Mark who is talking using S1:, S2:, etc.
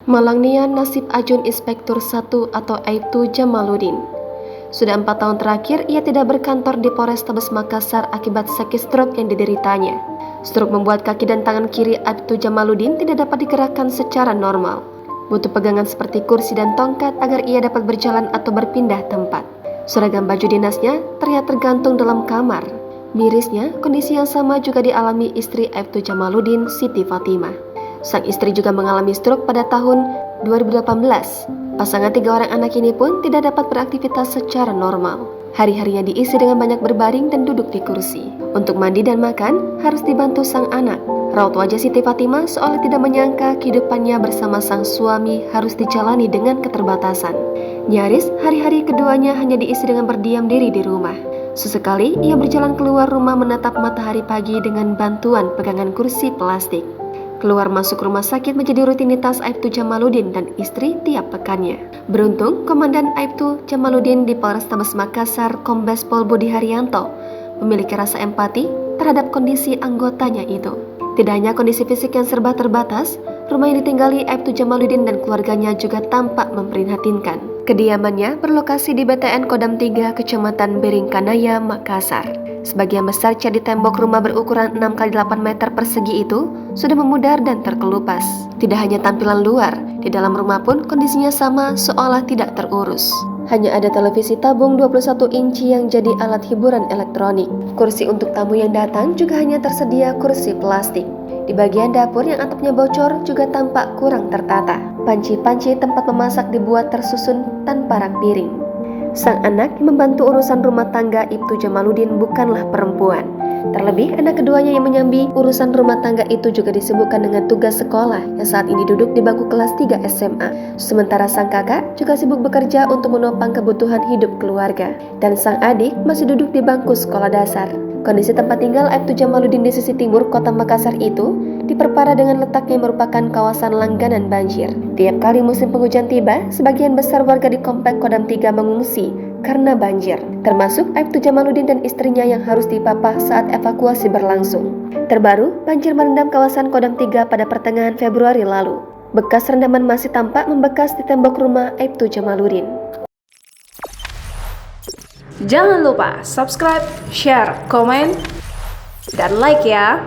S1: Malang nian nasib Ajun Inspektur 1 atau Aibtu Jamaluddin. Sudah 4 tahun terakhir ia tidak berkantor di Polrestabes Makassar akibat sakit stroke yang dideritanya. Stroke membuat kaki dan tangan kiri Aibtu Jamaluddin tidak dapat digerakkan secara normal. Butuh pegangan seperti kursi dan tongkat agar ia dapat berjalan atau berpindah tempat. Seragam baju dinasnya terlihat tergantung dalam kamar. Mirisnya, kondisi yang sama juga dialami istri Aibtu Jamaluddin, Siti Fatimah. Sang istri juga mengalami stroke pada tahun 2018. Pasangan 3 orang anak ini pun tidak dapat beraktivitas secara normal. Hari-harinya diisi dengan banyak berbaring dan duduk di kursi. Untuk mandi dan makan harus dibantu sang anak. Raut wajah Siti Fatimah seolah tidak menyangka kehidupannya bersama sang suami harus dijalani dengan keterbatasan. Nyaris hari-hari keduanya hanya diisi dengan berdiam diri di rumah. Sesekali ia berjalan keluar rumah menatap matahari pagi dengan bantuan pegangan kursi plastik. Keluar masuk rumah sakit menjadi rutinitas Aibtu Jamaluddin dan istri tiap pekannya. Beruntung, Komandan Aibtu Jamaluddin di Polrestabes Makassar, Kombes Pol Budi Haryanto, memiliki rasa empati terhadap kondisi anggotanya itu. Tidak hanya kondisi fisik yang serba terbatas, rumah yang ditinggali Aibtu Jamaluddin dan keluarganya juga tampak memprihatinkan. Kediamannya berlokasi di BTN Kodam 3, Kecamatan Beringkanaya, Makassar. Sebagian besar cat di tembok rumah berukuran 6x8 meter persegi itu sudah memudar dan terkelupas. Tidak hanya tampilan luar, di dalam rumah pun kondisinya sama seolah tidak terurus. Hanya ada televisi tabung 21 inci yang jadi alat hiburan elektronik. Kursi untuk tamu yang datang juga hanya tersedia kursi plastik. Di bagian dapur yang atapnya bocor juga tampak kurang tertata. Panci-panci tempat memasak dibuat tersusun tanpa rak piring. Sang anak yang membantu urusan rumah tangga Aibtu Jamaluddin bukanlah perempuan. Terlebih anak keduanya yang menyambi urusan rumah tangga itu juga disibukkan dengan tugas sekolah yang saat ini duduk di bangku kelas 3 SMA. Sementara sang kakak juga sibuk bekerja untuk menopang kebutuhan hidup keluarga. Dan sang adik masih duduk di bangku sekolah dasar. Kondisi tempat tinggal Aibtu Jamaluddin di sisi timur kota Makassar itu diperparah dengan letaknya merupakan kawasan langganan banjir. Tiap kali musim penghujan tiba, sebagian besar warga di Komplek Kodam 3 mengungsi karena banjir, termasuk Aibtu Jamaluddin dan istrinya yang harus dipapah saat evakuasi berlangsung. Terbaru, banjir merendam kawasan Kodam 3 pada pertengahan Februari lalu. Bekas rendaman masih tampak membekas di tembok rumah Aibtu Jamaluddin.
S2: Jangan lupa subscribe, share, komen, dan like ya!